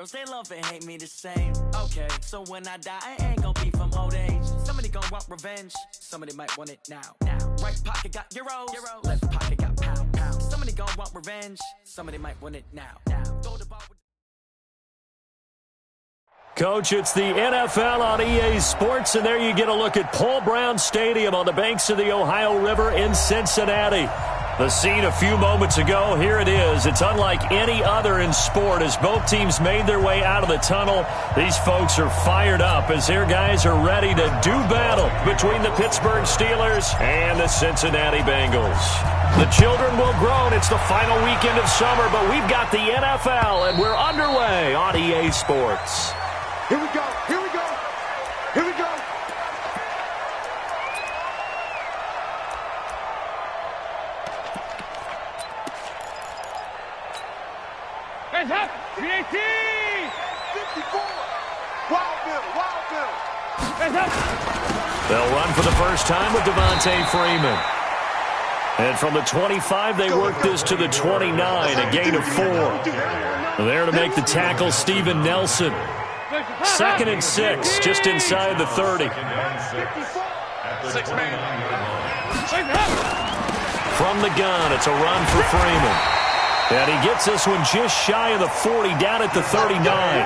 Girls, they love and hate me the same. Okay, so when I die, I ain't gonna be from old age. Somebody gonna want revenge. Somebody might want it now. Right pocket got euros. Left pocket got pound. Somebody gonna want revenge. Somebody might want it now. Throw the ball with Coach, it's the NFL on EA Sports, and there you get a look at Paul Brown Stadium on the banks of the Ohio River in Cincinnati. The scene a few moments ago, here it is. It's unlike any other in sport as both teams made their way out of the tunnel. These folks are fired up as their guys are ready to do battle between the Pittsburgh Steelers and the Cincinnati Bengals. The children will groan. It's the final weekend of summer, but we've got the NFL, and we're underway on EA Sports. Here we go, here we go, here we go. Hands up, 318! 54, Wild Bill. Hands up! They'll run for the first time with Devontae Freeman. And from the 25, they work this to the 29, a gain of 4. There to make the tackle, Steven Nelson. 2nd and 6, just inside the 30. 6 man. From the gun, it's a run for Freeman. And he gets this one just shy of the 40, down at the 39.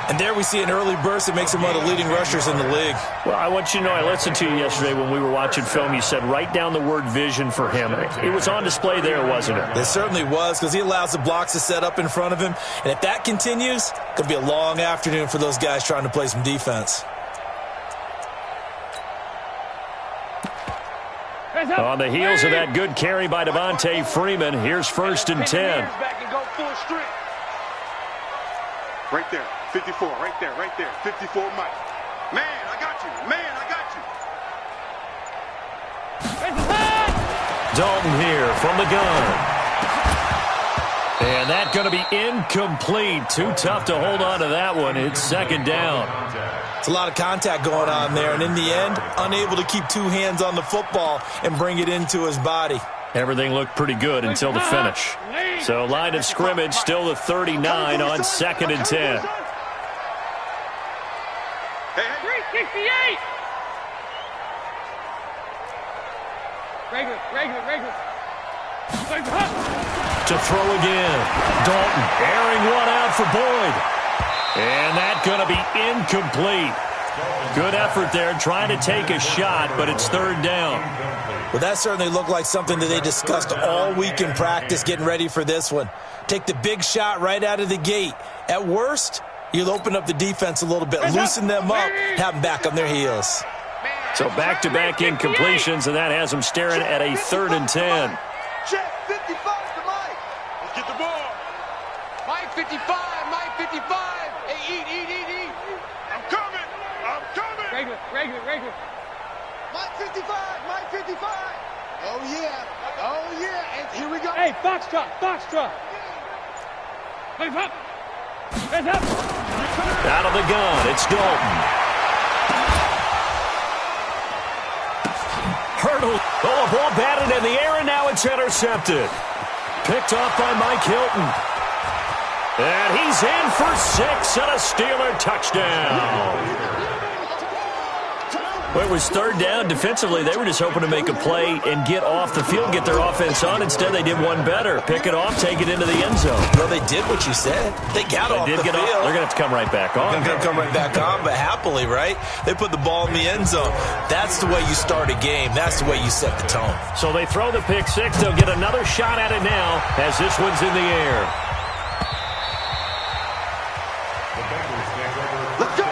And there we see an early burst that makes him one of the leading rushers in the league. Well, I want you to know, I listened to you yesterday when we were watching film. You said write down the word vision for him. It was on display there, wasn't it? It certainly was, because he allows the blocks to set up in front of him. And if that continues, it could be a long afternoon for those guys trying to play some defense. On the heels of that good carry by Devontae Freeman, here's 1st and 10. Right there, 54, right there, 54 Mike. Man, I got you, Dalton here from the gun. And that's going to be incomplete. Too tough to hold on to that one. It's 2nd down. It's a lot of contact going on there, and in the end, unable to keep 2 hands on the football and bring it into his body. Everything looked pretty good until the finish. So line of scrimmage still the 39 on 2nd and 10. 368! Regular. To throw again. Dalton airing one out for Boyd. And that's going to be incomplete. Good effort there trying to take a shot, but it's 3rd down. Well, that certainly looked like something that they discussed all week in practice getting ready for this one. Take the big shot right out of the gate. At worst, you'll open up the defense a little bit, loosen them up, have them back on their heels. So back-to-back incompletions, and that has them staring at a 3rd and 10. Check, 55 to Mike. Let's get the ball. Mike 55. Hey, eat. I'm coming. Regular. Mike 55. Oh, yeah. And here we go. Hey, box truck. Hands up. Out of the gun, it's Dalton. Hurdle. Oh, a ball batted in the air, and now it's intercepted. Picked off by Mike Hilton. And he's in for 6 and a Steeler touchdown. Well, it was 3rd down. Defensively, they were just hoping to make a play and get off the field, get their offense on. Instead, they did one better. Pick it off, take it into the end zone. Well, they did what you said. They got off the field. They're going to have to come right back on. They're going to come right back on, but happily, right? They put the ball in the end zone. That's the way you start a game. That's the way you set the tone. So they throw the pick 6. They'll get another shot at it now as this one's in the air. Let's go.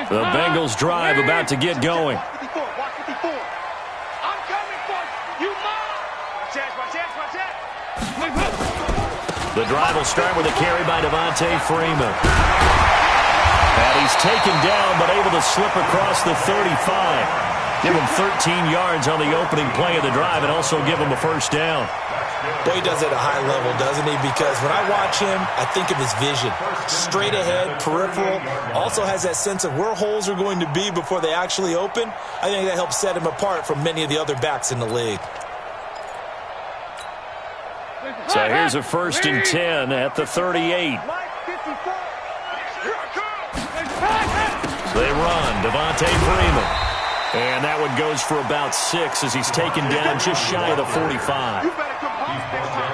The Bengals drive about to get going. Watch 54. I'm coming for you. Watch that. The drive will start with a carry by Devontae Freeman. And he's taken down but able to slip across the 35. Give him 13 yards on the opening play of the drive and also give him a 1st down. Boy, he does it at a high level, doesn't he? Because when I watch him, I think of his vision. Straight ahead, peripheral. Also has that sense of where holes are going to be before they actually open. I think that helps set him apart from many of the other backs in the league. So here's a 1st and 10 at the 38. They run. Devontae Freeman. And that one goes for about 6 as he's taken down just shy of the 45.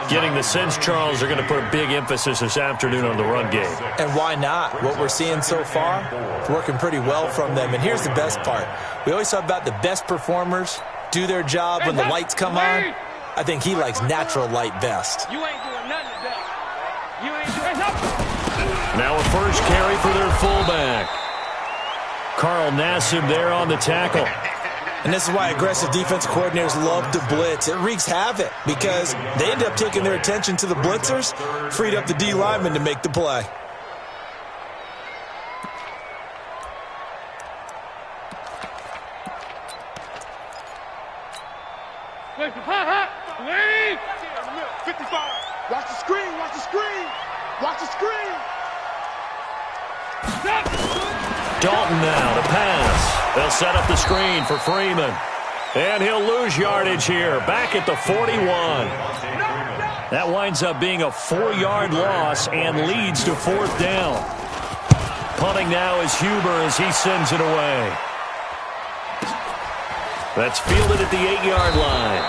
Getting the sense, Charles, they're going to put a big emphasis this afternoon on the run game. And why not? What we're seeing so far, it's working pretty well from them. And here's the best part. We always talk about the best performers do their job when the lights come on. I think he likes natural light best. You ain't doing nothing today. You ain't doing nothing. Now a first carry for their fullback. Carl Nassib there on the tackle. And this is why aggressive defense coordinators love to blitz. It wreaks havoc because they end up taking their attention to the blitzers, freed up the D lineman to make the play. Leave. 55. Watch the screen. Watch the screen. Watch the screen. Dalton now to pass. They'll set up the screen for Freeman. And he'll lose yardage here, back at the 41. That winds up being a 4-yard loss and leads to 4th down. Punting now is Huber as he sends it away. That's fielded at the 8-yard line.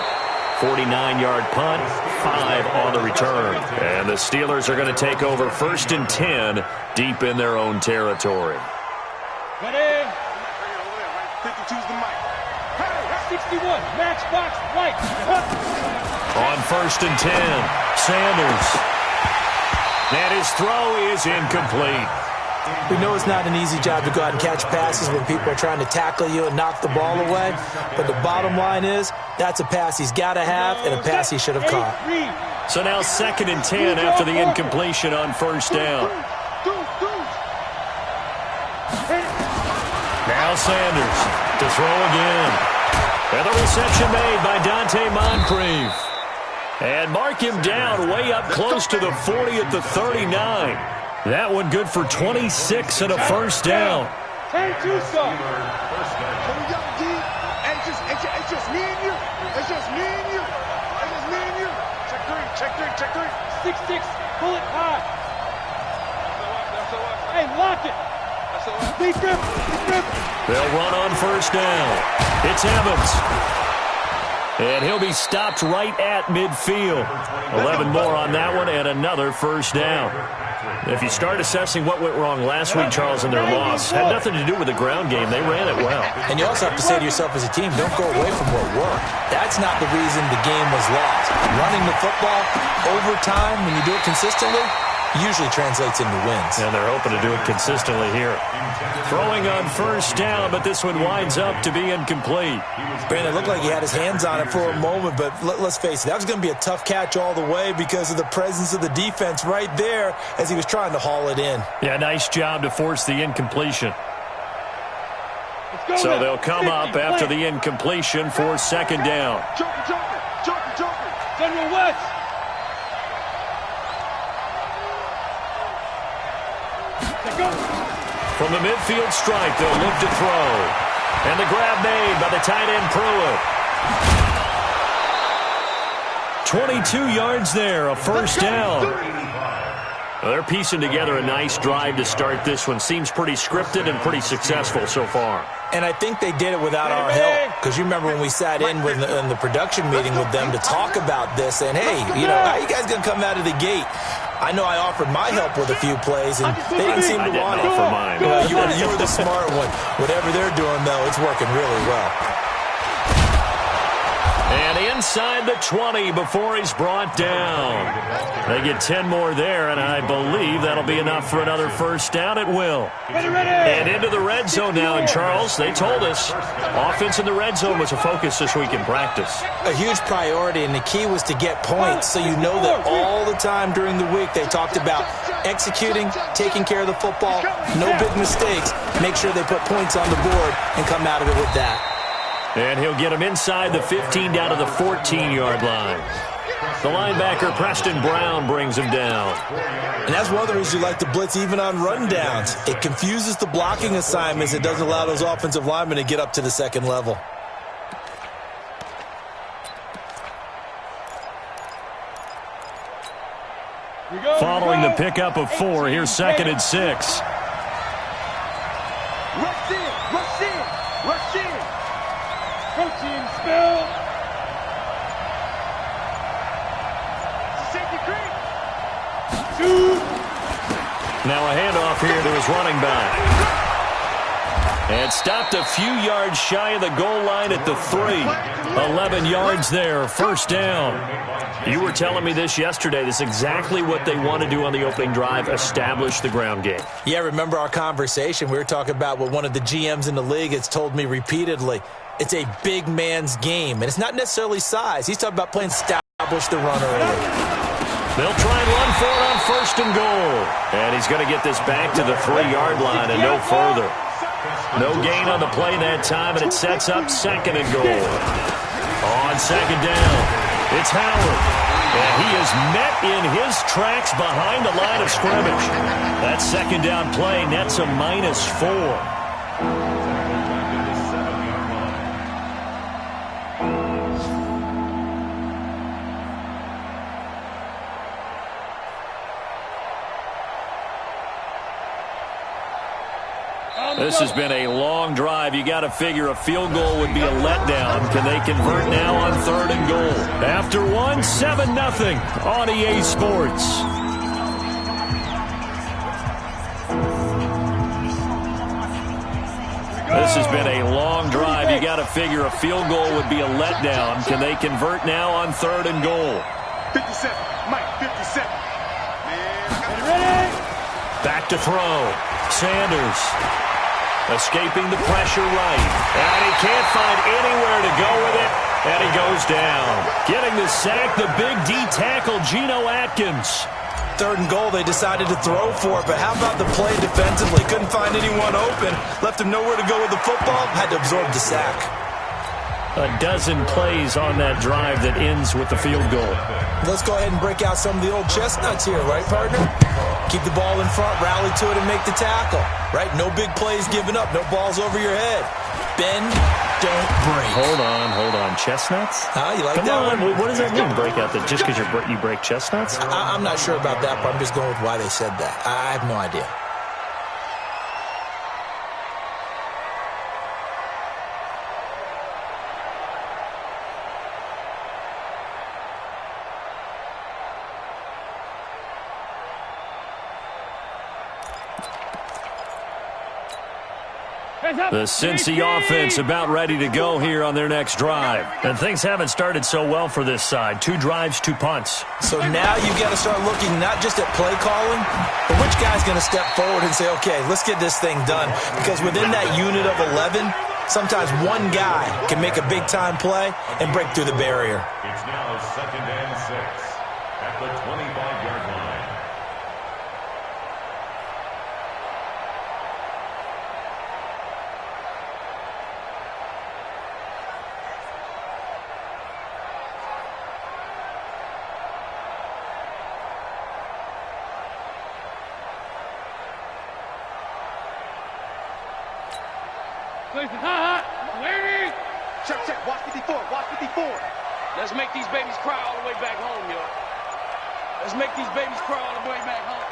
49-yard punt, 5 on the return. And the Steelers are going to take over 1st and 10 deep in their own territory. Get in. 52's the mic. 61, matchbox, right. On 1st and 10, Sanders. And his throw is incomplete. We know it's not an easy job to go out and catch passes when people are trying to tackle you and knock the ball away. But the bottom line is, that's a pass he's got to have and a pass he should have caught. So now 2nd and 10 after the incompletion on 1st down. Now Sanders to throw again. And the reception made by Dante Moncrief. And mark him down way up close to the 40 at the 39. That one good for 26 and a 1st down. 10-2 stop. It's just me and you. It's just me and you. It's just me and you. Check three. Check three. Check three. 6-6. Pull it high. Hey, lock it. Deep grip. Deep grip. They'll run on 1st down. It's Evans. And he'll be stopped right at midfield. 11 more on that one and another 1st down. If you start assessing what went wrong last week, Charles, in their loss, had nothing to do with the ground game. They ran it well. And you also have to say to yourself as a team, don't go away from what worked. That's not the reason the game was lost. Running the football over time, when you do it consistently, usually translates into wins. And they're hoping to do it consistently here. Throwing on 1st down, but this one winds up to be incomplete. Brandon, it looked like he had his hands on it for a moment, but let's face it, that was going to be a tough catch all the way because of the presence of the defense right there as he was trying to haul it in. Yeah, nice job to force the incompletion. So they'll come up after the incompletion for 2nd down. Joker. General West. From the midfield stripe, they'll look to throw. And the grab made by the tight end Pruitt. 22 yards there, a 1st down. Well, they're piecing together a nice drive to start this one. Seems pretty scripted and pretty successful so far. And I think they did it without our help. Because you remember when we sat in the production meeting with them to talk about this, and hey, you know, how are you guys going to come out of the gate? I know I offered my help with a few plays, and they didn't seem to want it. I didn't offer mine. You were the smart one. Whatever they're doing, though, it's working really well. And inside the 20 before he's brought down. They get 10 more there, and I believe that'll be enough for another 1st down. It will. And into the red zone now. And, Charles, they told us offense in the red zone was a focus this week in practice. A huge priority, and the key was to get points. So you know that all the time during the week they talked about executing, taking care of the football, no big mistakes. Make sure they put points on the board and come out of it with that. And he'll get him inside the 15 down to the 14-yard line. The linebacker, Preston Brown, brings him down. And that's one of the reasons you like to blitz even on rundowns. It confuses the blocking assignments. It doesn't allow those offensive linemen to get up to the second level. Following the pickup of 4, here's 2nd and 6. Rush in, rush in, rush in. Coaching spell. Safety creep. Shoot. Now a handoff here to his running back. And stopped a few yards shy of the goal line at the 3. 11 yards there, first down. You were telling me this yesterday. This is exactly what they want to do on the opening drive, establish the ground game. Yeah, remember our conversation? We were talking about what one of the GMs in the league has told me repeatedly. It's a big man's game, and it's not necessarily size. He's talking about playing establish the run early. They'll try and run for it on 1st and goal. And he's going to get this back to the 3-yard line and no further. No gain on the play that time, and it sets up 2nd and goal. On 2nd down, it's Howard. And he is met in his tracks behind the line of scrimmage. That 2nd down play nets a -4. This has been a long drive. You got to figure a field goal would be a letdown. Can they convert now on 3rd and goal? After 1, 7-0 on EA Sports. This has been a long drive. You got to figure a field goal would be a letdown. Can they convert now on 3rd and goal? 57, Mike, 57. Back to throw. Sanders. Escaping the pressure right. And he can't find anywhere to go with it. And he goes down. Getting the sack, the big D tackle, Geno Atkins. 3rd and goal, they decided to throw for it, but how about the play defensively? Couldn't find anyone open. Left him nowhere to go with the football. Had to absorb the sack. A dozen plays on that drive that ends with the field goal. Let's go ahead and break out some of the old chestnuts here, right, partner? Keep the ball in front, rally to it, and make the tackle, right? No big plays given up, no balls over your head. Bend, don't break. Hold on. Chestnuts? You like Come that on. one? What does that mean, break out? That just because you break chestnuts? I'm not sure about that, but I'm just going with why they said that. I have no idea. The Cincy offense about ready to go here on their next drive. And things haven't started so well for this side. 2 drives, 2 punts. So now you've got to start looking not just at play calling, but which guy's going to step forward and say, okay, let's get this thing done. Because within that unit of 11, sometimes one guy can make a big-time play and break through the barrier. It's now 2nd and 6 at the 25-yard line. Check, watch 54, watch 54. Let's make these babies cry all the way back home, yo. Let's make these babies cry all the way back home.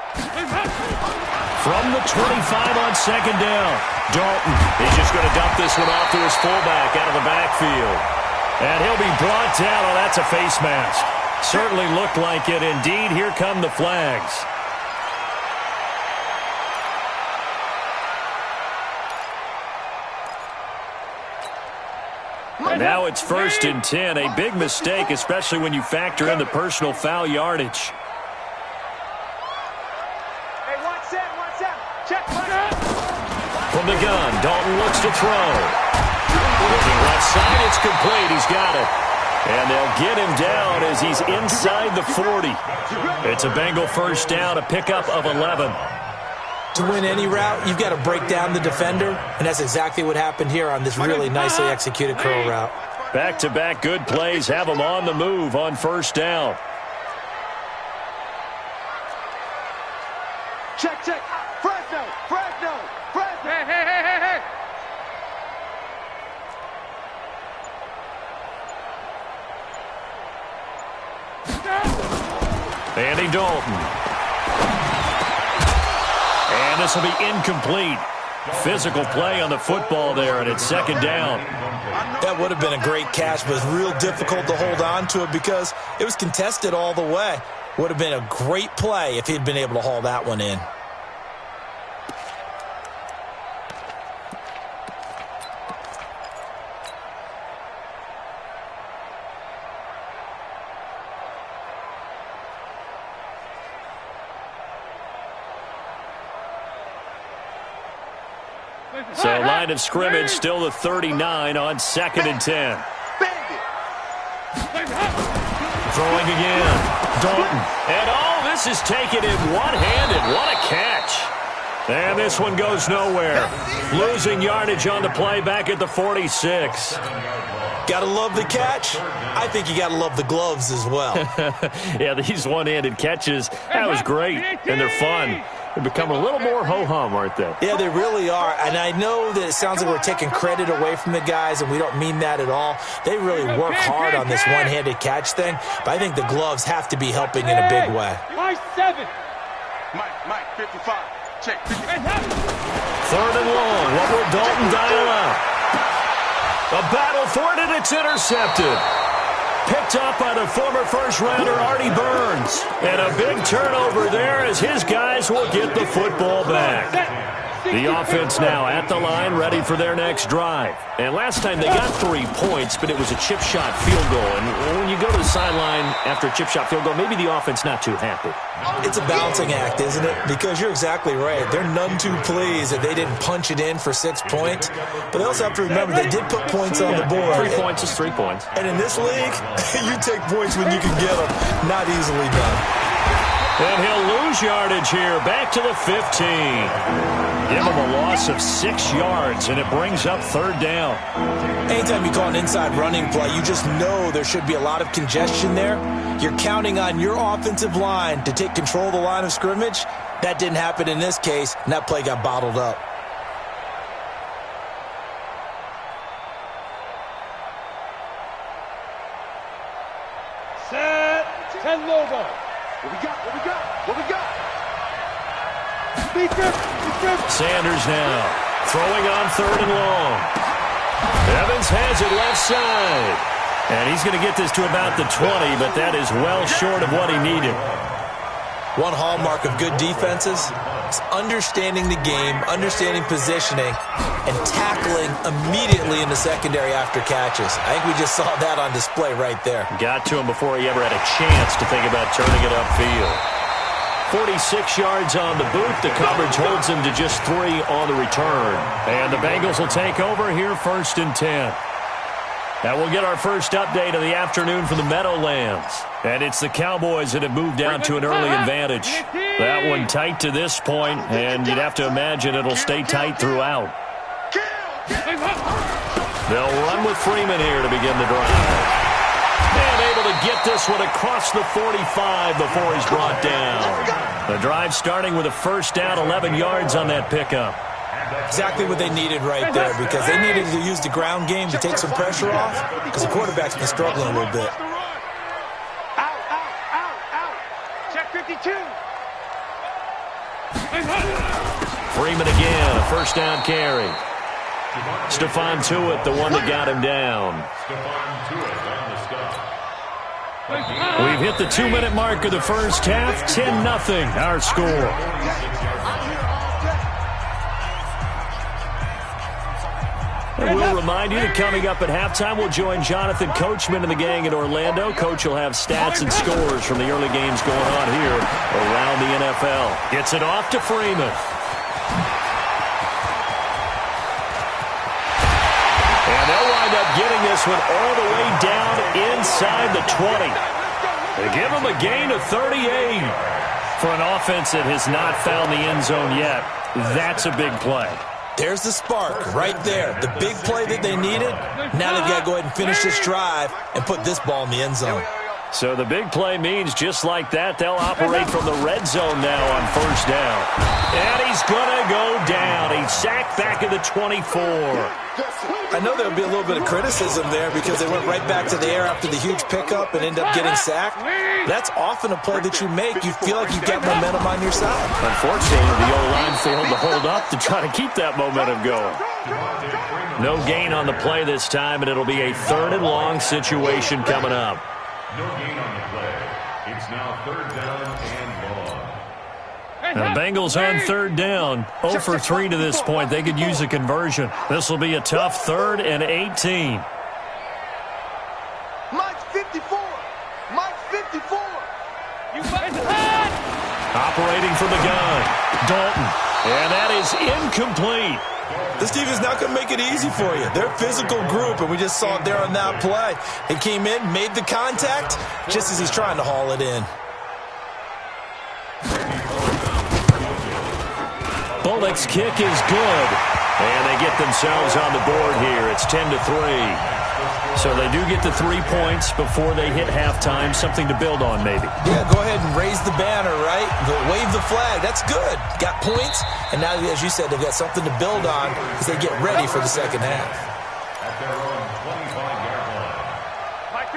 From the 25 on 2nd down, Dalton is just going to dump this one off to his fullback out of the backfield. And he'll be brought down. Oh, that's a face mask. Certainly looked like it. Indeed, here come the flags. Now it's 1st and 10. A big mistake, especially when you factor in the personal foul yardage. Hey, one set. Check, From the gun, Dalton looks to throw. Looking left side, it's complete. He's got it. And they'll get him down as he's inside the 40. It's a Bengal first down, a pickup of 11. To win any route, you've got to break down the defender, and that's exactly what happened here on this really nicely executed curl route. Back-to-back good plays have them on the move on first down. Check, check. Fresno. Hey, hey, hey, hey, hey. Andy Dalton. And this will be incomplete. Physical play on the football there, and it's second down. That would have been a great catch, but it's real difficult to hold on to it because it was contested all the way. Would have been a great play if he'd been able to haul that one in. So line of scrimmage still the 39 on 2nd and 10. Throwing again. Dalton. And this is taken in one-handed. What a catch. And this one goes nowhere. Losing yardage on the play back at the 46. Gotta love the catch. I think you gotta love the gloves as well. Yeah, these one-handed catches, that was great. And they're fun. They become a little more ho-hum, aren't they? Yeah, they really are. And I know that it sounds like we're taking credit away from the guys, and we don't mean that at all. They really work hard on this one-handed catch thing, but I think the gloves have to be helping in a big way. Mike 7. Mike 55. Check. 3rd and long. What will Dalton dial up? A battle for it, and it's intercepted. Picked up by the former first-rounder Artie Burns. And a big turnover there as his guys will get the football back. The offense now at the line, ready for their next drive. And last time they got 3 points, but it was a chip shot field goal. And when you go to the sideline after a chip shot field goal, maybe the offense not too happy. It's a balancing act, isn't it? Because you're exactly right. They're none too pleased that they didn't punch it in for 6 points. But they also have to remember they did put points on the board. 3 points is 3 points. And in this league, you take points when you can get them. Not easily done. And he'll lose yardage here, back to the 15. Give him a loss of 6 yards, and it brings up 3rd down. Anytime you call an inside running play, you just know there should be a lot of congestion there. You're counting on your offensive line to take control of the line of scrimmage. That didn't happen in this case, and that play got bottled up. Set. 10 logo. What we got? Sanders now throwing on 3rd and long. Evans has it left side. And he's going to get this to about the 20, but that is well short of what he needed. One hallmark of good defenses is understanding the game, understanding positioning, and tackling immediately in the secondary after catches. I think we just saw that on display right there. Got to him before he ever had a chance to think about turning it upfield. 46 yards on the boot. The coverage holds him to just 3 on the return. And the Bengals will take over here 1st and 10. Now we'll get our first update of the afternoon from the Meadowlands. And it's the Cowboys that have moved down to an early advantage. That one tight to this point, and you'd have to imagine it'll stay tight throughout. They'll run with Freeman here to begin the drive. And able to get this one across the 45 before he's brought down. The drive starting with a 1st down, 11 yards on that pickup. Exactly what they needed right there, because they needed to use the ground game to take some pressure off, because the quarterback's been struggling a little bit. Out. Check 52. Freeman again, a 1st down carry. Stephon Tuitt, the one that got him down. We've hit the 2-minute mark of the first half. 10-0, our score. And we'll remind you that coming up at halftime, we'll join Jonathan Coachman and the gang in Orlando. Coach will have stats and scores from the early games going on here around the NFL. Gets it off to Freeman. And they'll wind up getting this one all the way down inside the 20. They give him a gain of 38. For an offense that has not found the end zone yet, that's a big play. There's the spark right there. The big play that they needed. Now they've got to go ahead and finish this drive and put this ball in the end zone. So the big play means just like that, they'll operate from the red zone now on first down. And he's going to go down. He's sacked back at the 24. I know there'll be a little bit of criticism there because they went right back to the air after the huge pickup and ended up getting sacked. That's often a play that you make. You feel like you've got momentum on your side. Unfortunately, the O-line failed to hold up to try to keep that momentum going. No gain on the play this time, and it'll be a 3rd and long situation coming up. No gain on the play. It's now 3rd down and long. And the Bengals on 3rd down. 0 for 3 to this point. They could use a conversion. This will be a tough 3rd and 18. Mike 54. Mike 54. You better Operating from the gun. Dalton. And that is incomplete. This defense is not going to make it easy for you. They're a physical group, and we just saw it there on that play. He came in, made the contact, just as he's trying to haul it in. Bullock's kick is good. And they get themselves on the board here. It's 10-3. So they do get the 3 points before they hit halftime. Something to build on, maybe. Yeah, go ahead and raise the banner, right? Wave the flag. That's good. Got points, and now, as you said, they've got something to build on as they get ready for the second half. At their own 25-yard line.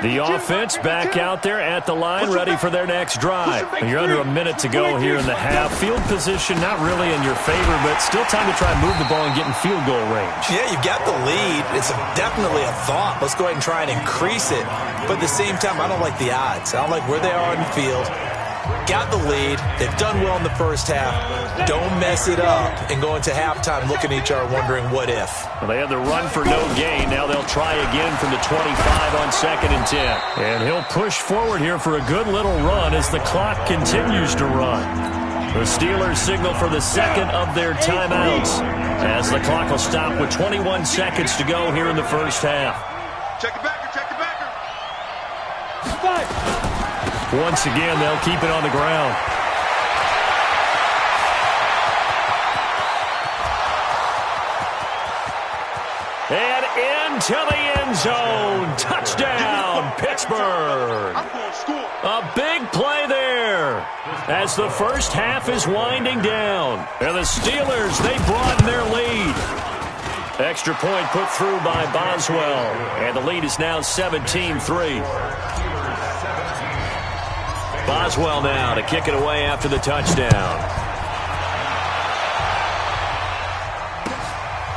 The offense back out there at the line, ready for their next drive. You're under a minute to go here in the half. Field position not really in your favor, but still time to try and move the ball and get in field goal range. Yeah, you've got the lead. It's definitely a thought. Let's go ahead and try and increase it. But at the same time, I don't like the odds. I don't like where they are on the field. Got the lead. They've done well in the first half. Don't mess it up and go into halftime looking at each other wondering what if. Well, they had the run for no gain. Now they'll try again from the 25 on 2nd and 10. And he'll push forward here for a good little run as the clock continues to run. The Steelers signal for the second of their timeouts as the clock will stop with 21 seconds to go here in the first half. Check it backer, check it backer. Once again, they'll keep it on the ground. And into the end zone. Touchdown, Pittsburgh. I'm going to score. A big play there as the first half is winding down. And the Steelers, they broaden their lead. Extra point put through by Boswell. And the lead is now 17-3. Boswell now to kick it away after the touchdown.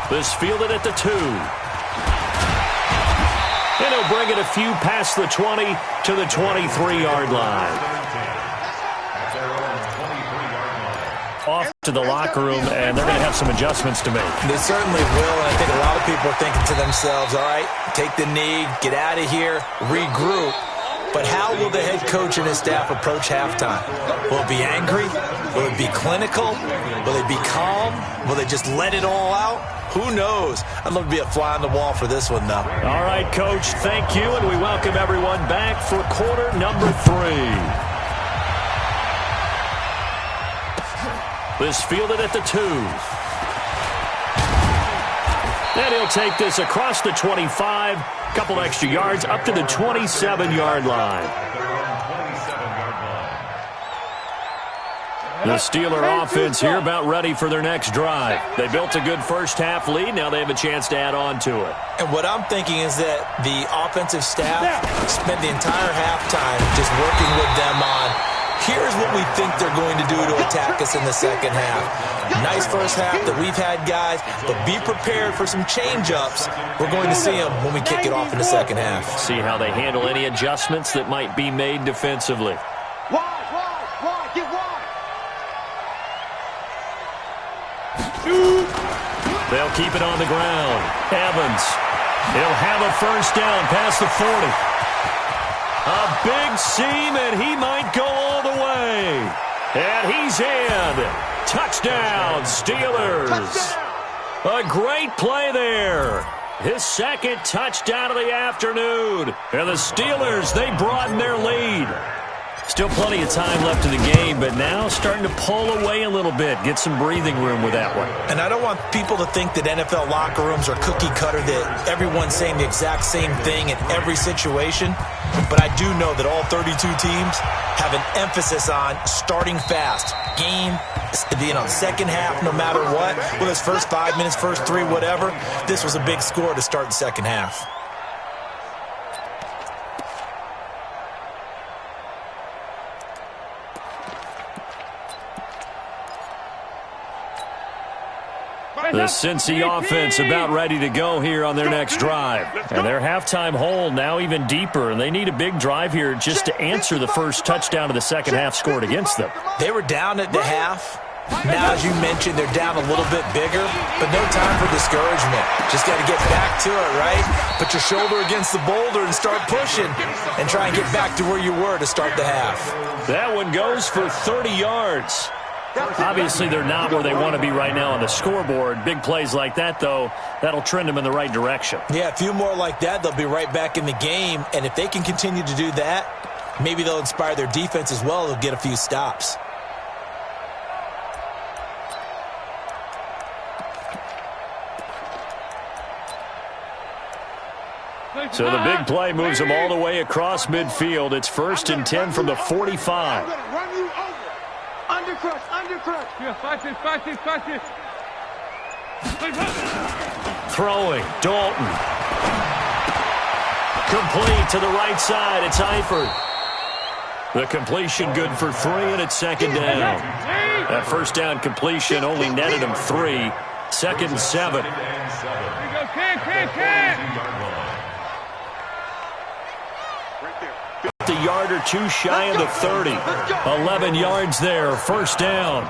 This fielded at the 2. And he'll bring it a few past the 20 to the 23-yard line. Off to the locker room, and they're going to have some adjustments to make. They certainly will, and I think a lot of people are thinking to themselves, all right, take the knee, get out of here, regroup. But how will the head coach and his staff approach halftime? Will it be angry? Will it be clinical? Will it be calm? Will they just let it all out? Who knows? I'd love to be a fly on the wall for this one, though. All right, Coach, thank you, and we welcome everyone back for quarter number 3. This fielded at the 2. And he'll take this across the 25, couple extra yards, up to the 27-yard line. The Steeler offense here about ready for their next drive. They built a good first half lead. Now they have a chance to add on to it. And what I'm thinking is that the offensive staff spent the entire halftime just working with them on, here's what we think they're going to do to attack us in the second half. Nice first half that we've had, guys, but be prepared for some change-ups. We're going to see them when we kick it off in the second half. See how they handle any adjustments that might be made defensively. Wide, get wide. They'll keep it on the ground. Evans, he'll have a first down past the 40. A big seam, and he might go all the way. And he's in. Touchdown, Steelers. A great play there. His second touchdown of the afternoon. And the Steelers, they broaden their lead. Still plenty of time left in the game, but now starting to pull away a little bit. Get some breathing room with that one. And I don't want people to think that NFL locker rooms are cookie cutter, that everyone's saying the exact same thing in every situation. But I do know that all 32 teams have an emphasis on starting fast. Game, second half, no matter what. Whether it's first 5 minutes, first 3, whatever. This was a big score to start the second half. The Cincy offense about ready to go here on their next drive. And their halftime hole now even deeper, and they need a big drive here just to answer the first touchdown of the second half scored against them. They were down at the half. Now, as you mentioned, they're down a little bit bigger, but no time for discouragement. Just got to get back to it, right? Put your shoulder against the boulder and start pushing and try and get back to where you were to start the half. That one goes for 30 yards. Obviously, they're not where they want to be right now on the scoreboard. Big plays like that, though, that'll trend them in the right direction. Yeah, a few more like that, they'll be right back in the game. And if they can continue to do that, maybe they'll inspire their defense as well. They'll get a few stops. So the big play moves them all the way across midfield. It's 1st and 10 from the 45. Undercrush. Yeah, fight this. Throwing, Dalton. Complete to the right side. It's Eifert. The completion good for 3, and it's second down. That first down completion only netted him 3. 2nd and 7. The yard or two shy of the 30. 11 yards there, first down.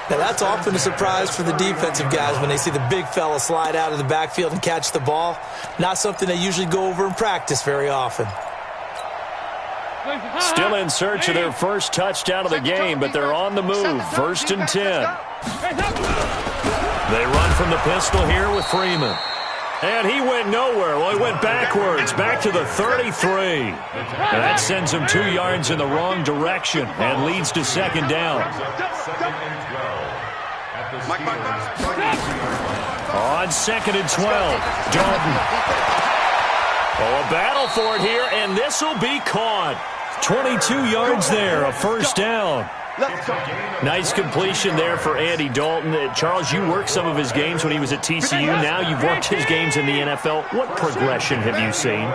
Now, that's often a surprise for the defensive guys when they see the big fella slide out of the backfield and catch the ball. Not something they usually go over in practice very often. Still in search of their first touchdown of the game, but they're on the move. 1st and 10. They run from the pistol here with Freeman. And he went nowhere. Well, he went backwards, back to the 33. And that sends him 2 yards in the wrong direction and leads to second down. On 2nd and 12, Dalton. Oh, a battle for it here, and this will be caught. 22 yards there, a first down. Nice completion there for Andy Dalton. Charles, you worked some of his games when he was at TCU. Now you've worked his games in the NFL. What progression have you seen?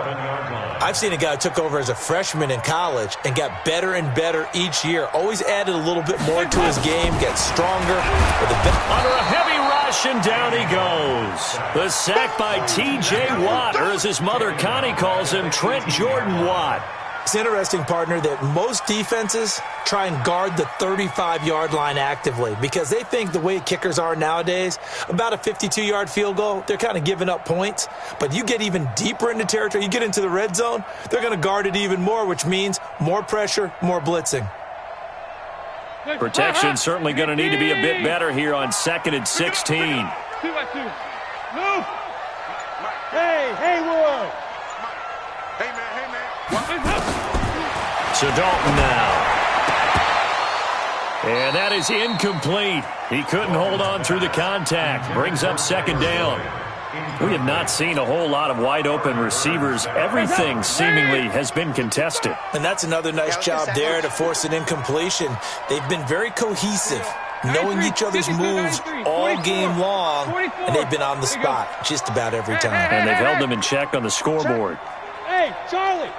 I've seen a guy who took over as a freshman in college and got better and better each year. Always added a little bit more to his game, gets stronger. Under a heavy rush, and down he goes. The sack by T.J. Watt, or as his mother Connie calls him, Trent Jordan Watt. It's interesting, partner, that most defenses try and guard the 35-yard line actively because they think the way kickers are nowadays, about a 52-yard field goal, they're kind of giving up points. But you get even deeper into territory, you get into the red zone, they're going to guard it even more, which means more pressure, more blitzing. Protection certainly going to need to be a bit better here on 2nd and 16. 2 by 2. Move. Hey, Ward. Hey, man. So Dalton now. And that is incomplete. He couldn't hold on through the contact. Brings up second down. We have not seen a whole lot of wide-open receivers. Everything seemingly has been contested. And that's another nice job there to force an incompletion. They've been very cohesive, knowing each other's moves all game long, and they've been on the spot just about every time. And they've held them in check on the scoreboard. Hey, Charlie.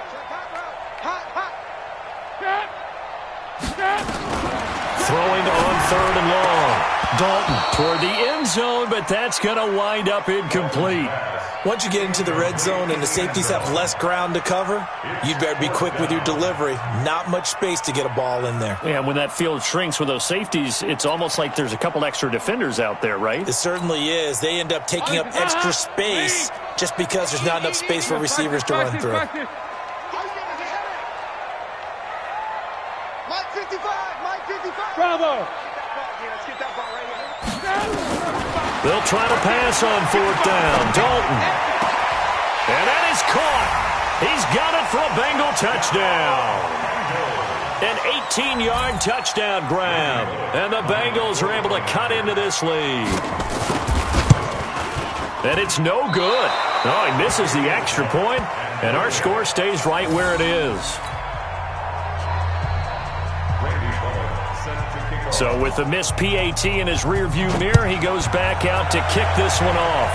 Throwing on 3rd and long. Dalton toward the end zone, but that's going to wind up incomplete. Once you get into the red zone and the safeties have less ground to cover, you'd better be quick with your delivery. Not much space to get a ball in there. Yeah, when that field shrinks with those safeties, it's almost like there's a couple extra defenders out there, right? It certainly is. They end up taking up extra space just because there's not enough space for receivers to run through. Bravo! They'll try to pass on 4th down. Dalton. And that is caught. He's got it for a Bengal touchdown. An 18-yard touchdown grab. And the Bengals are able to cut into this lead. And it's no good. No, he misses the extra point, and our score stays right where it is. So with the missed PAT in his rearview mirror, he goes back out to kick this one off.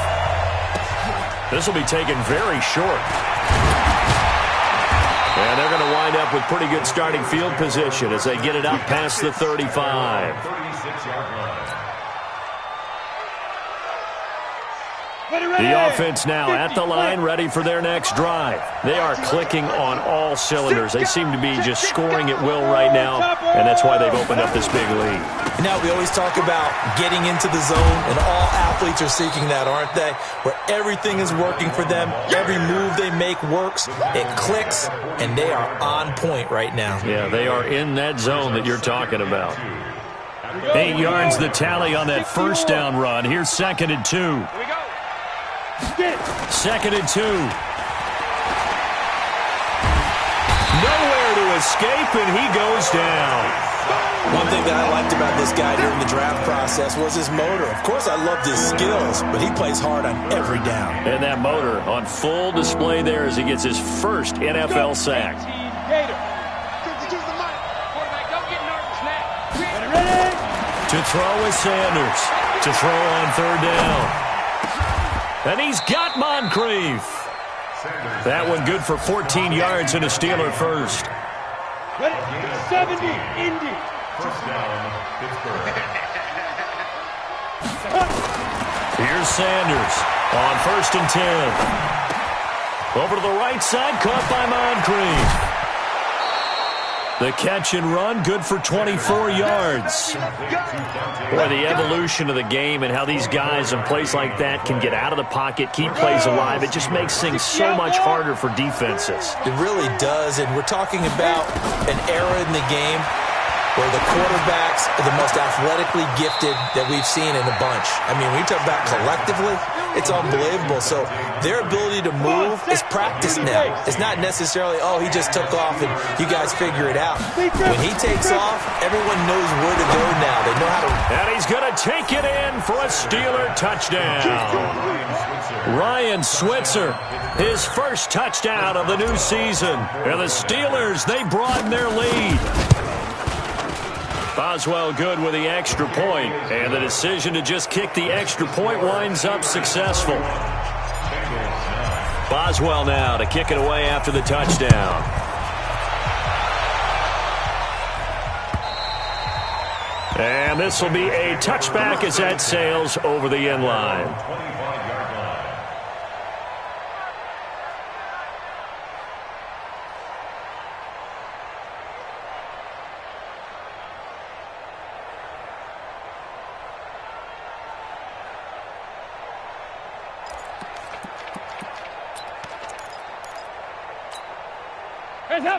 This will be taken very short. And they're going to wind up with pretty good starting field position as they get it out past the 35. 36-yard line. The offense now at the line, ready for their next drive. They are clicking on all cylinders. They seem to be just scoring at will right now, and that's why they've opened up this big lead. Now, we always talk about getting into the zone, and all athletes are seeking that, aren't they? Where everything is working for them. Every move they make works. It clicks, and they are on point right now. Yeah, they are in that zone that you're talking about. 8 yards the tally on that first down run. Here's 2nd and 2. Here we go. 2nd and 2. Nowhere to escape, and he goes down. One thing that I liked about this guy during the draft process was his motor. Of course, I loved his skills, but he plays hard on every down. And that motor on full display there as he gets his first NFL sack. Quarterback, don't get nervous now. To throw is Sanders. To throw on 3rd down. And he's got Moncrief. That one good for 14 yards and a Steeler first. 70, Indy. First down, Pittsburgh. Here's Sanders on 1st and 10. Over to the right side, caught by Moncrief. The catch and run, good for 24 yards. Boy, the evolution of the game and how these guys in plays like that can get out of the pocket, keep plays alive, it just makes things so much harder for defenses. It really does, and we're talking about an era in the game where the quarterbacks are the most athletically gifted that we've seen in a bunch. I mean, when you talk about collectively, it's unbelievable. So their ability to move is practiced now. It's not necessarily, oh, he just took off and you guys figure it out. When he takes off, everyone knows where to go now. They know how to. And he's going to take it in for a Steeler touchdown. Ryan Switzer, his first touchdown of the new season. And the Steelers, they broaden their lead. Boswell good with the extra point, and the decision to just kick the extra point winds up successful. Boswell now to kick it away after the touchdown. And this will be a touchback as that sails over the end line.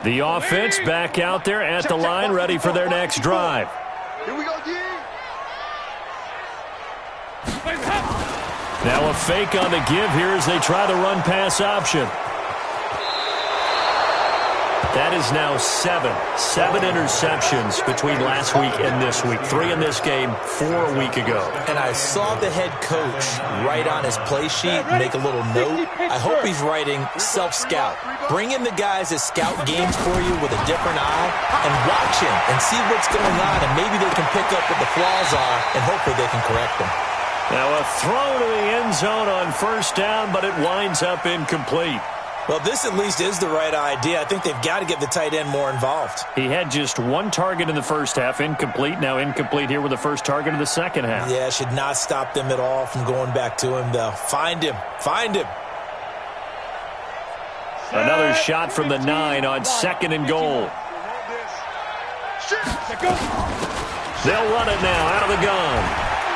The offense back out there at the line, ready for their next drive. Here we go, D. Now a fake on the give here as they try the run-pass option. That is now 7 interceptions between last week and this week. 3 in this game, 4 a week ago. And I saw the head coach write on his play sheet, make a little note. I hope he's writing self-scout. Bring in the guys that scout games for you with a different eye and watch him and see what's going on, and maybe they can pick up what the flaws are and hopefully they can correct them. Now a throw to the end zone on 1st down, but it winds up incomplete. Well, this at least is the right idea. I think they've got to get the tight end more involved. He had just 1 target in the first half, incomplete. Now incomplete here with the first target of the second half. Yeah, should not stop them at all from going back to him, though. Find him. Find him. Another shot from the 9 on 2nd and goal. They'll run it now out of the gun.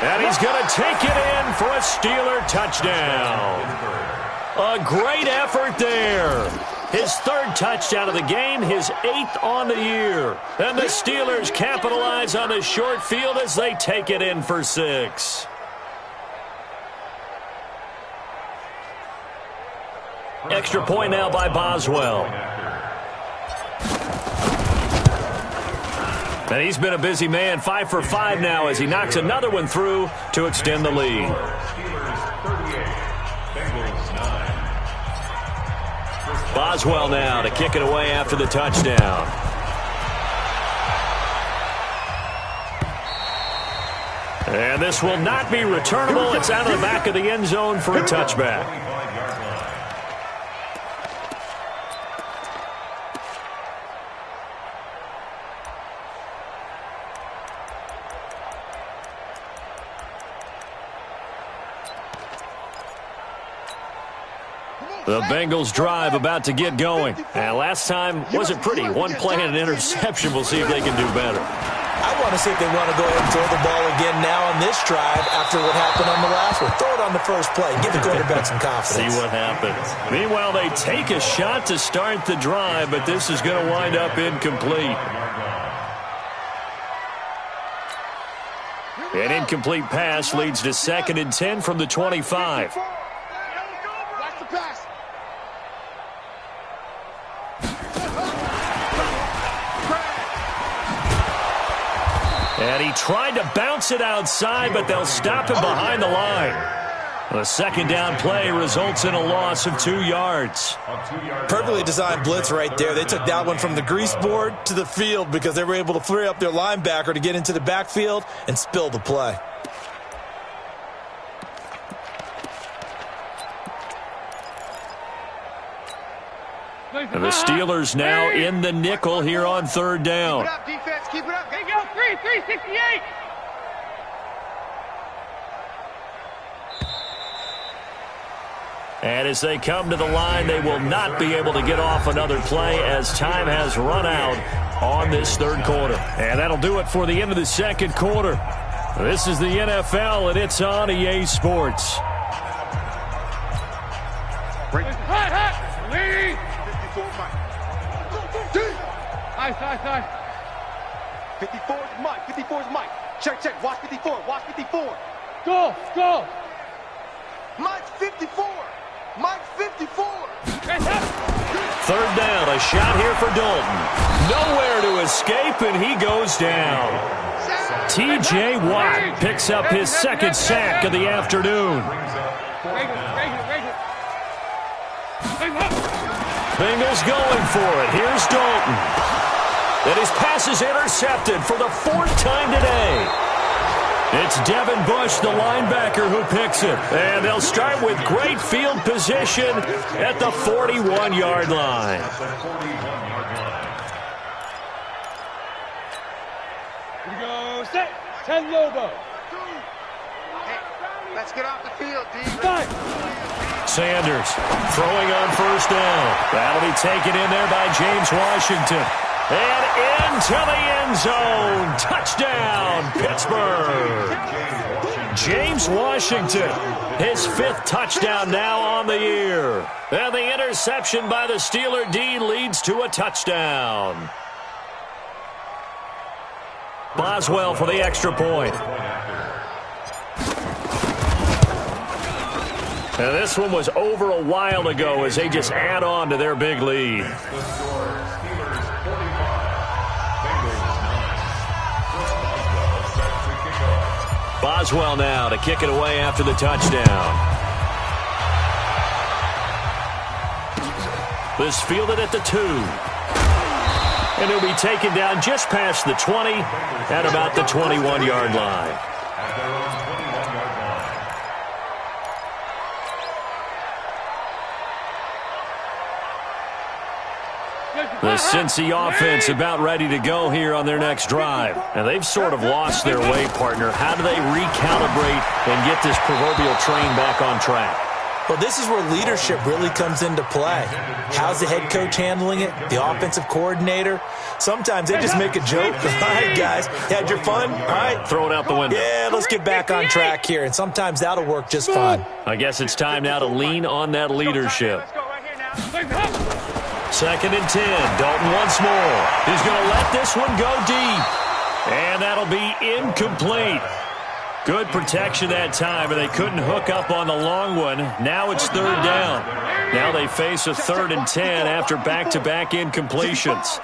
And he's going to take it in for a Steeler touchdown. A great effort there. His 3rd touchdown of the game, his 8th on the year. And the Steelers capitalize on the short field as they take it in for 6. Extra point now by Boswell. And he's been a busy man, 5 for 5 now as he knocks another one through to extend the lead. Boswell now to kick it away after the touchdown. And this will not be returnable. It's out of the back of the end zone for a touchback. The Bengals drive about to get going. And last time wasn't pretty. One play and an interception. We'll see if they can do better. I want to see if they want to go ahead and throw the ball again now on this drive after what happened on the last one. Throw it on the first play. Give the quarterback some confidence. See what happens. Meanwhile, they take a shot to start the drive, but this is going to wind up incomplete. An incomplete pass leads to 2nd and 10 from the 25. And he tried to bounce it outside, but they'll stop him behind the line. The second down play results in a loss of 2 yards. Perfectly designed blitz right there. They took that one from the grease board to the field because they were able to free up their linebacker to get into the backfield and spill the play. And the Steelers now in the nickel here on 3rd down. Keep it up, defense. Keep it up. There you go. 368. And as they come to the line, they will not be able to get off another play as time has run out on this 3rd quarter. And that'll do it for the end of the 2nd quarter. This is the NFL, and it's on EA Sports. Hot. Lead. Nice. 54 is Mike. 54 is Mike. Check. Watch 54. Watch 54. Go. Mike's 54. Mike's 54. 3rd down, a shot here for Dalton. Nowhere to escape, and he goes down. T.J. Watt picks up his 2nd sack of the afternoon. Bengals going for it. Here's Dalton. And his pass is intercepted for the 4th time today. It's Devin Bush, the linebacker, who picks it. And they'll start with great field position at the 41-yard line. Here we go. Set. 10 logo. Hey, let's get off the field, D. Sanders throwing on 1st down. That'll be taken in there by James Washington. And into the end zone. Touchdown, Pittsburgh. James Washington, his 5th touchdown now on the year. And the interception by the Steeler D leads to a touchdown. Boswell for the extra point. And this one was over a while ago as they just add on to their big lead. Boswell now to kick it away after the touchdown. This fielded at the 2. And he'll be taken down just past the 20 at about the 21-yard line. The Cincy offense about ready to go here on their next drive. And they've sort of lost their way, partner. How do they recalibrate and get this proverbial train back on track? Well, this is where leadership really comes into play. How's the head coach handling it? The offensive coordinator? Sometimes they just make a joke. All right, guys, you had your fun? All right. Throw it out the window. Yeah, let's get back on track here. And sometimes that'll work just fine. I guess it's time now to lean on that leadership. Let's go right here now. 2nd and 10. Dalton once more. He's going to let this one go deep. And that'll be incomplete. Good protection that time, and they couldn't hook up on the long one. Now it's 3rd down. Now they face a 3rd and 10 after back-to-back incompletions.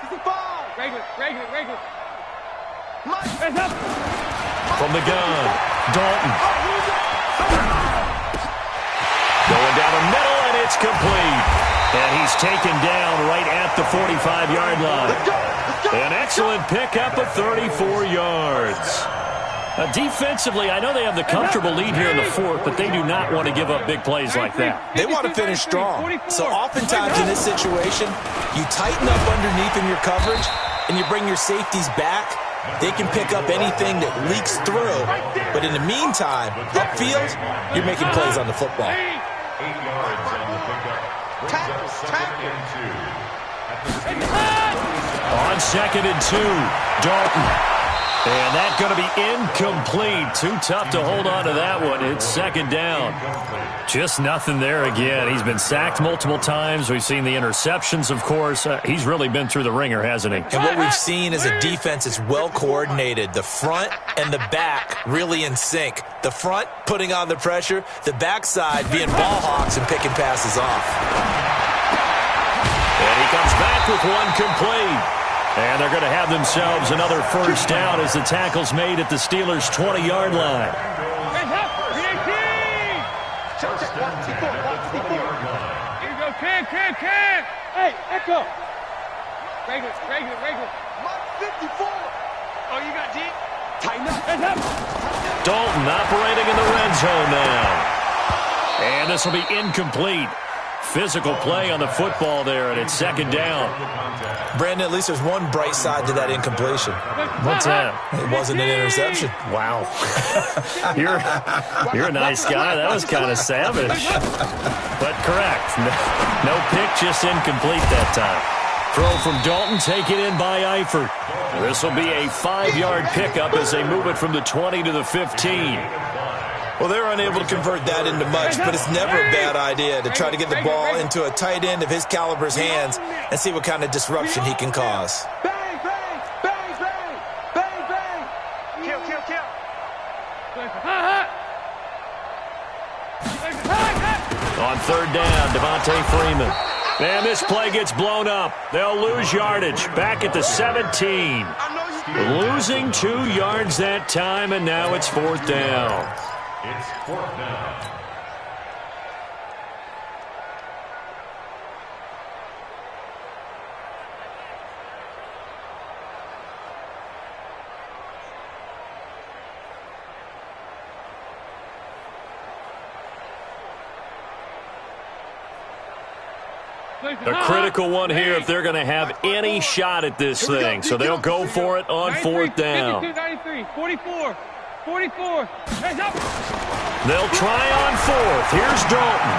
From the gun, Dalton. Going down the middle, and it's complete. And he's taken down right at the 45-yard line. An excellent pickup of 34 yards. Defensively, I know they have the comfortable lead here in the fourth, but they do not want to give up big plays like that. They want to finish strong. So oftentimes in this situation, you tighten up underneath in your coverage, and you bring your safeties back. They can pick up anything that leaks through. But in the meantime, upfield, you're making plays on the football. 8 yards on the pickup. Brings up second and 2. On 2nd and 2, Dalton. And that's going to be incomplete. Too tough to hold on to that one. It's 2nd down. Just nothing there again. He's been sacked multiple times. We've seen the interceptions, of course. He's really been through the ringer, hasn't he? And what we've seen is a defense that's well coordinated. The front and the back really in sync. The front putting on the pressure. The backside being ball hawks and picking passes off. And he comes back with one complete. And they're going to have themselves another first down as the tackle's made at the Steelers' 20-yard line. Here you go, Cam. Hey, Echo. Regular. 54. Oh, you got G? Tighten up. Dalton operating in the red zone now. And this will be incomplete. Physical play on the football there, and it's 2nd down. Brandon, at least there's one bright side to that incompletion. What's that? It wasn't an interception. Wow. You're a nice guy. That was kind of savage. But correct. No pick, just incomplete that time. Throw from Dalton, taken in by Eifert. This will be a 5-yard pickup as they move it from the 20 to the 15. Well, they're unable to convert that into much, but it's never a bad idea to try to get the ball into a tight end of his caliber's hands and see what kind of disruption he can cause. Bang, bang, bang, bang, bang, bang. Kill. On 3rd down, Devontae Freeman. And this play gets blown up. They'll lose yardage. Back at the 17. Losing 2 yards that time, and now it's 4th down. It's 4th down. A critical one here if they're going to have any shot at this thing. So they'll go for it on 4th down. 93, 44. They'll try on 4th. Here's Dalton.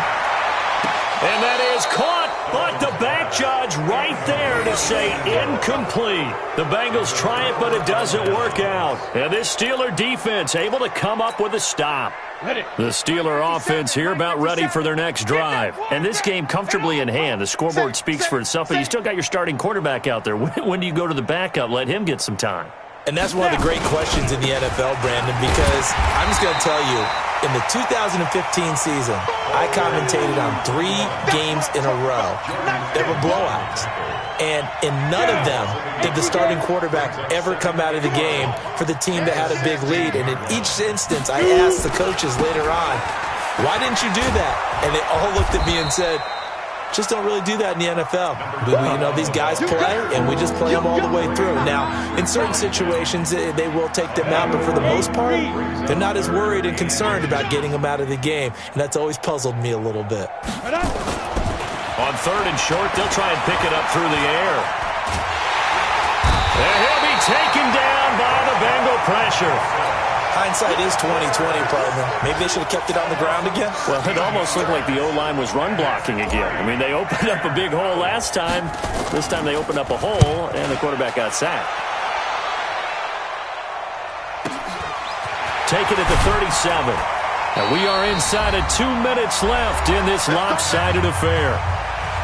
And that is caught, but the back judge right there to say incomplete. The Bengals try it, but it doesn't work out. And this Steeler defense able to come up with a stop. The Steeler offense here about ready for their next drive. And this game comfortably in hand. The scoreboard speaks for itself, but you still got your starting quarterback out there. When do you go to the backup? Let him get some time. And that's one of the great questions in the NFL, Brandon, because I'm just going to tell you, in the 2015 season, I commentated on 3 games in a row that were blowouts. And in none of them did the starting quarterback ever come out of the game for the team that had a big lead. And in each instance, I asked the coaches later on, why didn't you do that? And they all looked at me and said, just don't really do that in the NFL. These guys play, and we just play them all the way through. Now, in certain situations, they will take them out, but for the most part, they're not as worried and concerned about getting them out of the game, and that's always puzzled me a little bit. On 3rd and short, they'll try and pick it up through the air. And he'll be taken down by the Bengal pressure. Hindsight is 20/20, partner. Maybe they should have kept it on the ground again. Well, it almost looked like the O-line was run blocking again. I mean, they opened up a big hole last time. This time they opened up a hole, and the quarterback got sacked. Take it at the 37. And we are inside of 2 minutes left in this lopsided affair.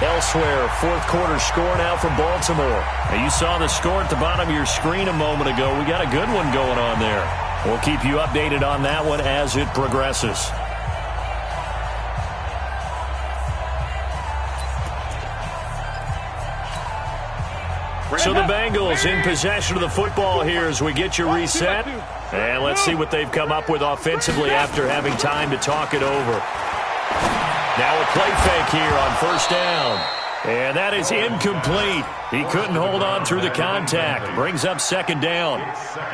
Elsewhere, 4th quarter score now for Baltimore. Now, you saw the score at the bottom of your screen a moment ago. We got a good one going on there. We'll keep you updated on that one as it progresses. So the Bengals in possession of the football here as we get you reset. And let's see what they've come up with offensively after having time to talk it over. Now a play fake here on first down. And that is incomplete. He couldn't hold on through the contact. Brings up second down.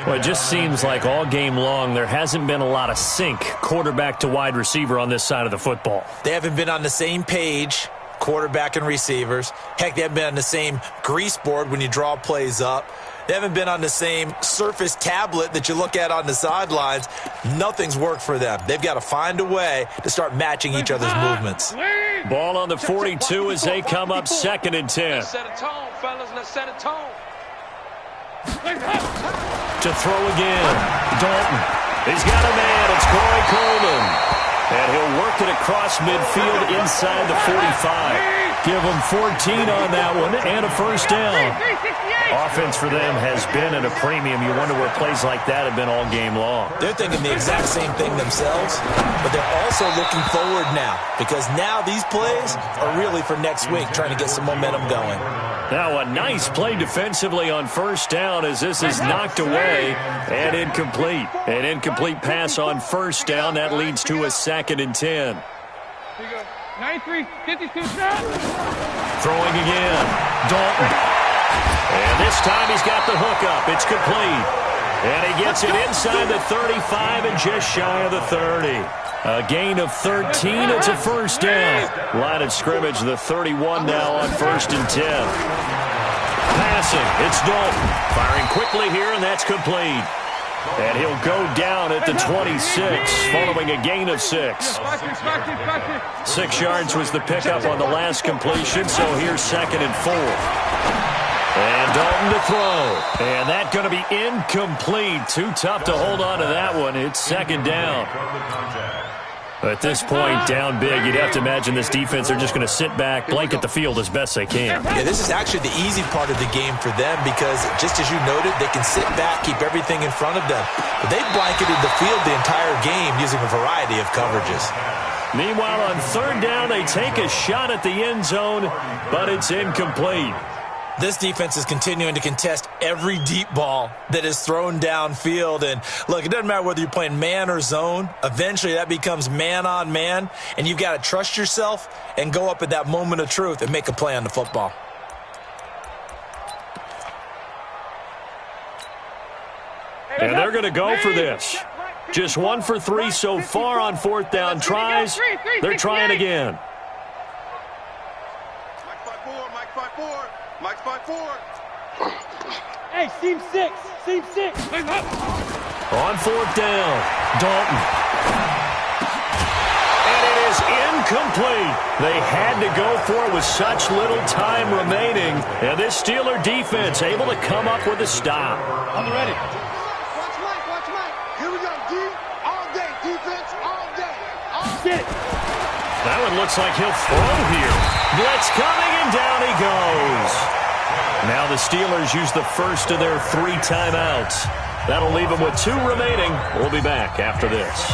Well, it just seems like all game long there hasn't been a lot of sync quarterback to wide receiver on this side of the football. They haven't been on the same page, quarterback and receivers. Heck, they haven't been on the same grease board when you draw plays up. They haven't been on the same Surface tablet that you look at on the sidelines. Nothing's worked for them. They've got to find a way to start matching each other's movements. Ball on the 42 as they come up 2nd and 10. Let's set a tone, fellas. Let's set a tone. To throw again. Dalton. He's got a man. It's Corey Coleman. And he'll work it across midfield inside the 45. Give him 14 on that one and a first down. Offense for them has been at a premium. You wonder where plays like that have been all game long. They're thinking the exact same thing themselves, but they're also looking forward now because now these plays are really for next week, trying to get some momentum going. Now a nice play defensively on first down as this is knocked away and incomplete. An incomplete pass on first down. That leads to a 2nd and 10. 93, 52 shot. Throwing again. Dalton. And this time he's got the hook up. It's complete. And he gets it inside the 35 and just shy of the 30. A gain of 13. It's a first down. Line of scrimmage, the 31 now on 1st and 10. Passing. It's Dalton. Firing quickly here, and that's complete. And he'll go down at the 26, following a gain of 6. 6 yards was the pickup on the last completion, so here's 2nd and 4. And Dalton to throw. And that's going to be incomplete. Too tough to hold on to that one. It's 2nd down. At this point, down big, you'd have to imagine this defense are just going to sit back, blanket the field as best they can. Yeah, this is actually the easy part of the game for them because, just as you noted, they can sit back, keep everything in front of them. But they've blanketed the field the entire game using a variety of coverages. Meanwhile, on 3rd down, they take a shot at the end zone, but it's incomplete. This defense is continuing to contest every deep ball that is thrown downfield. And, look, it doesn't matter whether you're playing man or zone. Eventually, that becomes man-on-man, and you've got to trust yourself and go up at that moment of truth and make a play on the football. And they're going to go for this. Just 1 for 3 so far on 4th down tries. They're trying again. Mike's 5-4. Hey, seam 6. Seam 6. On 4th down, Dalton. And it is incomplete. They had to go for it with such little time remaining. And this Steeler defense able to come up with a stop. On the ready. Watch Mike. Here we go, D. All day, defense, all day. Get it. That one looks like he'll throw here. Blitz coming, and down he goes. Now the Steelers use the first of their 3 timeouts. That'll leave them with 2 remaining. We'll be back after this.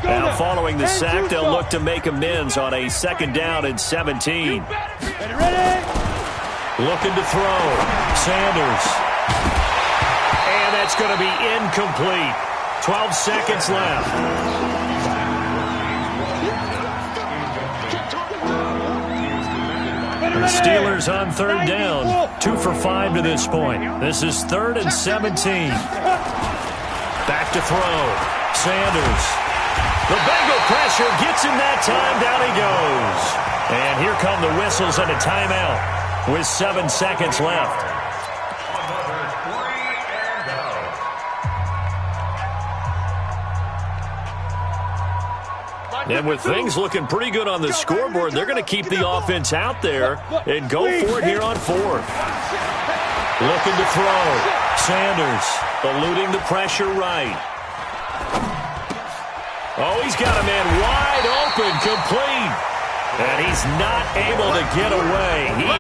Now following the sack, they'll look to make amends on a 2nd down and 17. Ready. Looking to throw. Sanders. And that's going to be incomplete. 12 seconds left. The Steelers on 3rd down. 2 for 5 to this point. This is 3rd and 17. Back to throw. Sanders. The Bengal pressure gets him that time. Down he goes. And here come the whistles and a timeout with 7 seconds left. And with things looking pretty good on the scoreboard, they're going to keep the offense out there and go for it here on 4th. Looking to throw. Sanders eluding the pressure right. Oh, he's got a man wide open, complete. And he's not able to get away.